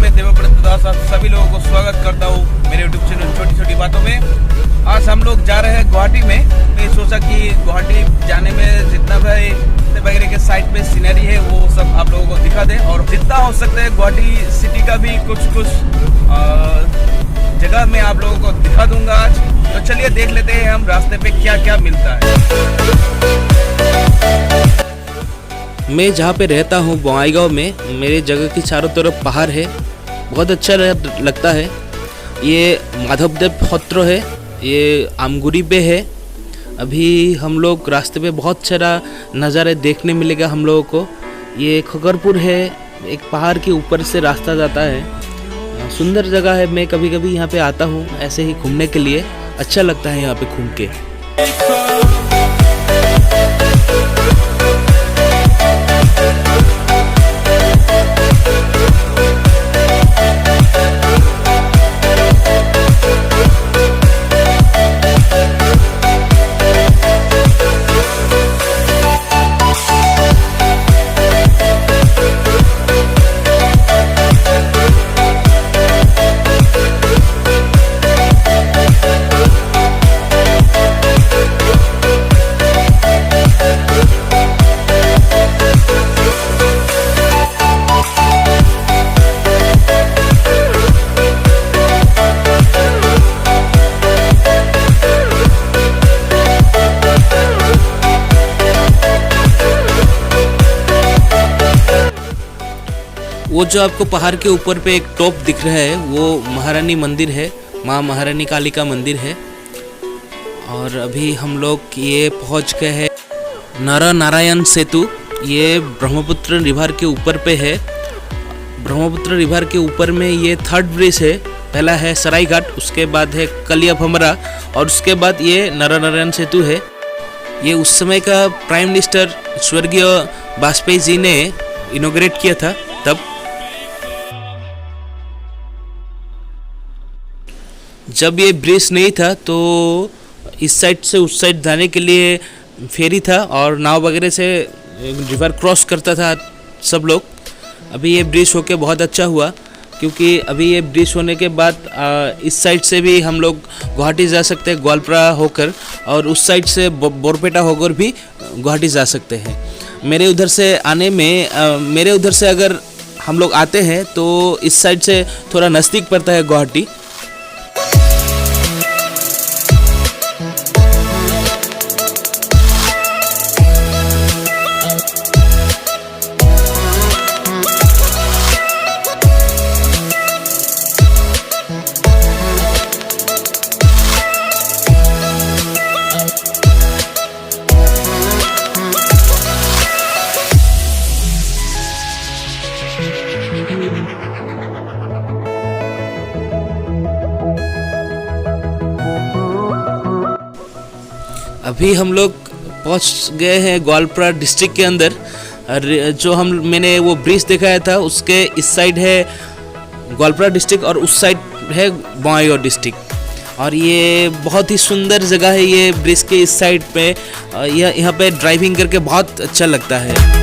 मैं देवव्रत दास आप सभी लोगों को स्वागत करता हूँ मेरे यूट्यूब चैनल छोटी छोटी बातों में। आज हम लोग जा रहे हैं गुवाहाटी में। मैं सोचा कि गुवाहाटी जाने में जितना भी वगैरह के साइड पे सीनरी है वो सब आप लोगों को दिखा दें, और जितना हो सकता है गुवाहाटी सिटी का भी कुछ जगह मैं आप लोगों को दिखा दूंगा आज। तो चलिए देख लेते हैं हम रास्ते पे क्या क्या मिलता है। मैं जहाँ पे रहता हूँ बंगाईगांव में, मेरे जगह की चारों तरफ पहाड़ है, बहुत अच्छा लगता है। ये माधवदेव पत्र है, ये आमगुरी पे है। अभी हम लोग रास्ते पे बहुत सारा नज़ारे देखने मिलेगा हम लोगों को। ये खगरपुर है, एक पहाड़ के ऊपर से रास्ता जाता है, सुंदर जगह है। मैं कभी कभी यहाँ पे आता हूँ ऐसे ही घूमने के लिए, अच्छा लगता है यहाँ पे घूम के। वो जो आपको पहाड़ के ऊपर पे एक टॉप दिख रहा है वो महारानी मंदिर है, माँ महारानी काली का मंदिर है। और अभी हम लोग ये पहुँच गए हैं नर नारायण सेतु। ये ब्रह्मपुत्र रिवर के ऊपर पे है। ब्रह्मपुत्र रिवर के ऊपर में ये थर्ड ब्रिज है। पहला है सरायघाट, उसके बाद है कलियाभमरा और उसके बाद ये नर नारायण सेतु है। ये उस समय का प्राइम मिनिस्टर स्वर्गीय वाजपेयी जी ने इनॉग्रेट किया था तब। जब ये ब्रिज नहीं था तो इस साइड से उस साइड जाने के लिए फेरी था और नाव वगैरह से रिवर क्रॉस करता था सब लोग। अभी ये ब्रिज होके बहुत अच्छा हुआ, क्योंकि अभी ये ब्रिज होने के बाद इस साइड से भी हम लोग गुवाहाटी जा सकते हैं ग्वालपारा होकर, और उस साइड से बोरपेटा होकर भी गुवाहाटी जा सकते हैं। मेरे उधर से अगर हम लोग आते हैं तो इस साइड से थोड़ा नज़दीक पड़ता है गुवाहाटी। अभी हम लोग पहुंच गए हैं ग्वालपारा डिस्ट्रिक्ट के अंदर। जो मैंने वो ब्रिज दिखाया था उसके इस साइड है ग्वालपारा डिस्ट्रिक्ट और उस साइड है बंगाईगांव डिस्ट्रिक्ट। और ये बहुत ही सुंदर जगह है ये ब्रिज के इस साइड पे। यहाँ पे ड्राइविंग करके बहुत अच्छा लगता है।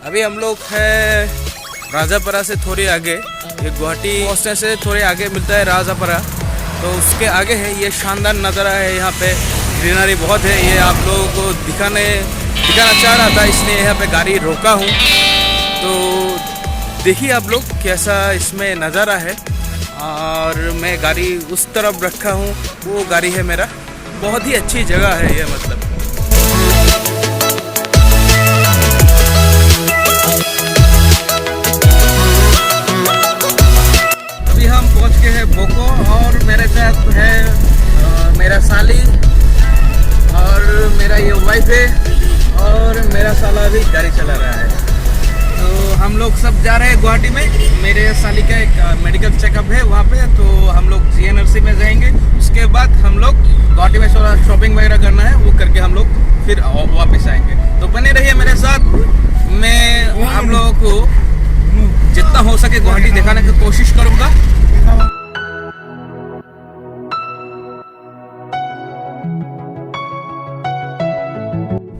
अभी हम लोग है राजापारा से थोड़ी आगे, ये गुवाहाटी स्टेशन से थोड़े आगे मिलता है राजापारा। तो उसके आगे है ये शानदार नज़ारा है। यहाँ पे ग्रीनरी बहुत है, ये आप लोगों को दिखाना चाह रहा था, इसलिए यहाँ पे गाड़ी रोका हूँ। तो देखिए आप लोग कैसा इसमें नज़ारा है। और मैं गाड़ी उस तरफ रखा हूँ, वो गाड़ी है मेरा। बहुत ही अच्छी जगह है ये, मतलब बोको। और मेरे साथ है मेरा साली और मेरा ये वाइफ है, और मेरा साला भी गाड़ी चला रहा है। तो हम लोग सब जा रहे हैं गुवाहाटी में। मेरे साली का एक मेडिकल चेकअप है वहाँ पे, तो हम लोग GNRC में जाएंगे। उसके बाद हम लोग गुवाहाटी में थोड़ा शॉपिंग वगैरह करना है, वो करके हम लोग फिर वापस आएंगे। तो बने रहिए मेरे साथ। मैं आप लोगों को जितना हो सके गुवाहाटी दिखाने की कोशिश करूँगा।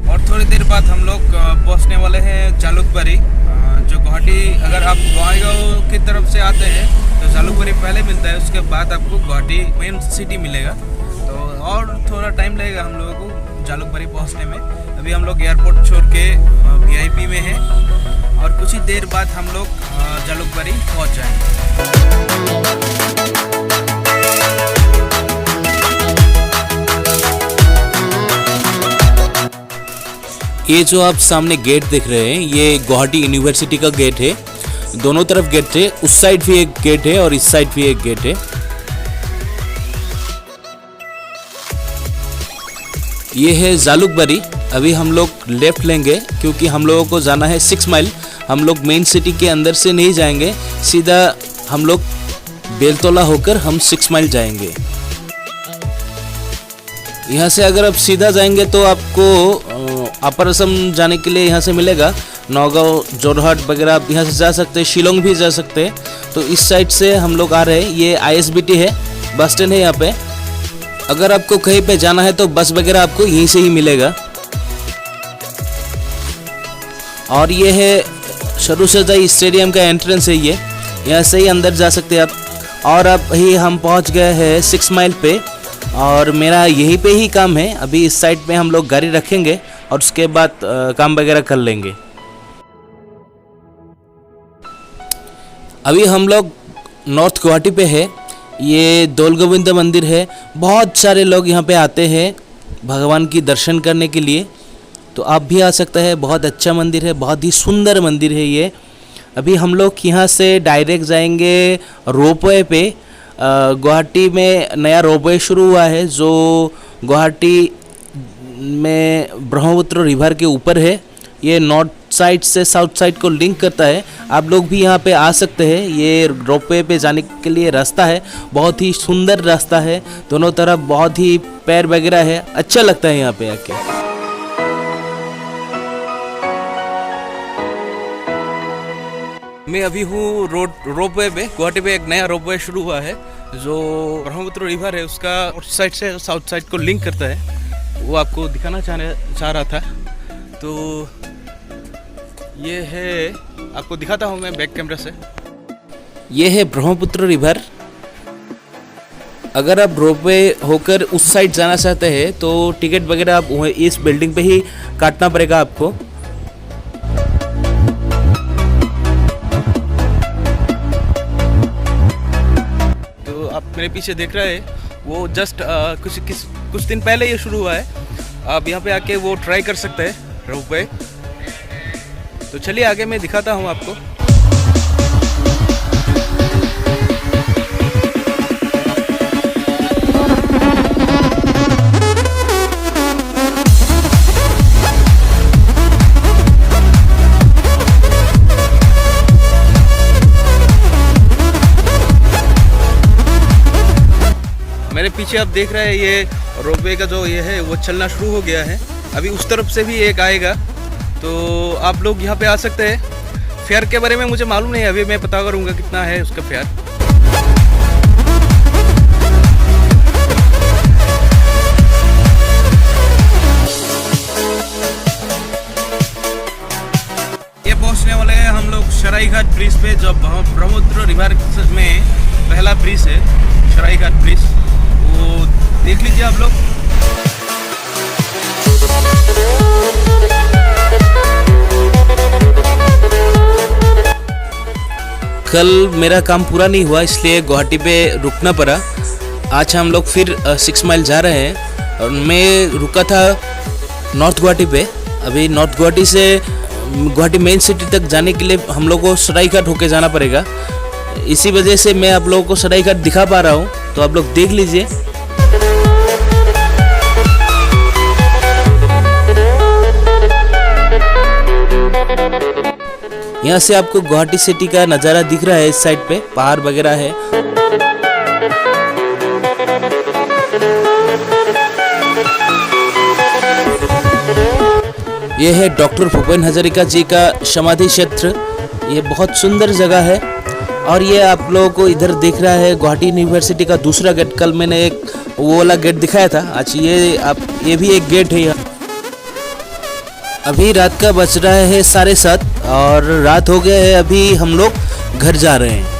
और थोड़ी देर बाद हम लोग पहुंचने वाले हैं जालुकबारी, जो गुवाहाटी, अगर आप बङाइगांव की तरफ से आते हैं तो जालुकबारी पहले मिलता है, उसके बाद आपको गुवाहाटी मेन सिटी मिलेगा। तो और थोड़ा टाइम लगेगा हम लोगों को जालुकबारी पहुंचने में। अभी हम लोग एयरपोर्ट छोड़ के VIP में हैं और कुछ ही देर बाद हम लोग जालुकबारी पहुंच जाएंगे। ये जो आप सामने गेट देख रहे हैं, ये गुवाहाटी यूनिवर्सिटी का गेट है। दोनों तरफ गेट है, उस साइड भी एक गेट है और इस साइड भी एक गेट है। ये है जालुकबारी। अभी हम लोग लेफ्ट लेंगे क्योंकि हम लोगों को जाना है 6 माइल। हम लोग मेन सिटी के अंदर से नहीं जाएंगे, सीधा हम लोग बेलतोला होकर हम 6 माइल जाएंगे। यहाँ से अगर आप सीधा जाएंगे तो आपको अपर असम जाने के लिए यहाँ से मिलेगा। नौगांव, जोरहाट वगैरह आप यहाँ से जा सकते हैं, शिलोंग भी जा सकते हैं। तो इस साइड से हम लोग आ रहे हैं। ये ISBT है, बस स्टैंड है यहाँ पे। अगर आपको कहीं पे जाना है तो बस वगैरह आपको यहीं से ही मिलेगा। और ये है शुरू से जाई स्टेडियम का एंट्रेंस है, ये यहाँ से ही अंदर जा सकते हैं आप। और अब ही हम पहुँच गए हैं 6 माइल पे और मेरा यहीं पे ही काम है। अभी इस साइड पे हम लोग गाड़ी रखेंगे और उसके बाद काम वगैरह कर लेंगे। अभी हम लोग नॉर्थ गुवाहाटी पे है। ये दौल गोविंद मंदिर है। बहुत सारे लोग यहाँ पे आते हैं भगवान की दर्शन करने के लिए, तो आप भी आ सकते हैं। बहुत अच्छा मंदिर है, बहुत ही सुंदर मंदिर है ये। अभी हम लोग यहाँ से डायरेक्ट जाएंगे रोपवे पे। गुवाहाटी में नया रोपवे शुरू हुआ है जो गुवाहाटी में ब्रह्मपुत्र रिवर के ऊपर है। ये नॉर्थ साइड से साउथ साइड को लिंक करता है। आप लोग भी यहाँ पे आ सकते हैं। ये रोपवे पे जाने के लिए रास्ता है, बहुत ही सुंदर रास्ता है। दोनों तरफ बहुत ही पैर वगैरह है, अच्छा लगता है यहाँ पे आके। मैं अभी हूँ रोपवे पे। गुवाहाटी पे एक नया रोपवे शुरू हुआ है जो ब्रह्मपुत्र रिवर है उसका नॉर्थ साइड से साउथ साइड को लिंक करता है। वो आपको दिखाना चाह रहा था। तो ये है, आपको दिखाता हूँ मैं बैक कैमरा से। ये है ब्रह्मपुत्र रिवर। अगर आप रोपवे होकर उस साइड जाना चाहते हैं तो टिकट वगैरह आप इस बिल्डिंग पे ही काटना पड़ेगा आपको। तो आप मेरे पीछे देख रहे हैं, वो जस्ट कुछ दिन पहले ये शुरू हुआ है। आप यहाँ पे आके वो ट्राई कर सकते हैं रोपवे। तो चलिए आगे मैं दिखाता हूँ आपको। मेरे पीछे आप देख रहे हैं ये रोपवे का जो ये है वो चलना शुरू हो गया है। अभी उस तरफ से भी एक आएगा, तो आप लोग यहाँ पे आ सकते हैं। फेयर के बारे में मुझे मालूम नहीं है, अभी मैं पता करूँगा कितना है उसका फेयर। ये पहुँचने वाले हैं हम लोग सरायघाट ब्रिज पे, जो ब्रह्मपुत्र रिवर में पहला ब्रिज है, सरायघाट ब्रिज। वो देख लीजिए आप लोग। कल मेरा काम पूरा नहीं हुआ इसलिए गुवाहाटी पे रुकना पड़ा। आज हम लोग फिर 6 माइल जा रहे हैं और मैं रुका था नॉर्थ गुवाहाटी पे। अभी नॉर्थ गुवाहाटी से गुवाहाटी मेन सिटी तक जाने के लिए हम लोग को सरायघाट होके जाना पड़ेगा। इसी वजह से मैं आप लोगों को सरायघाट दिखा पा रहा हूँ, तो आप लोग देख लीजिए। यहाँ से आपको गुवाहाटी सिटी का नज़ारा दिख रहा है। इस साइड पे पहाड़ वगैरह है। ये है डॉक्टर भूपेन हजारिका जी का समाधि क्षेत्र। ये बहुत सुंदर जगह है और ये आप लोगों को इधर दिख रहा है गुवाहाटी यूनिवर्सिटी का दूसरा गेट। कल मैंने एक वो वाला गेट दिखाया था, आज ये भी एक गेट है यहाँ। अभी रात का बज रहा है 7:30 और रात हो गया है। अभी हम लोग घर जा रहे हैं।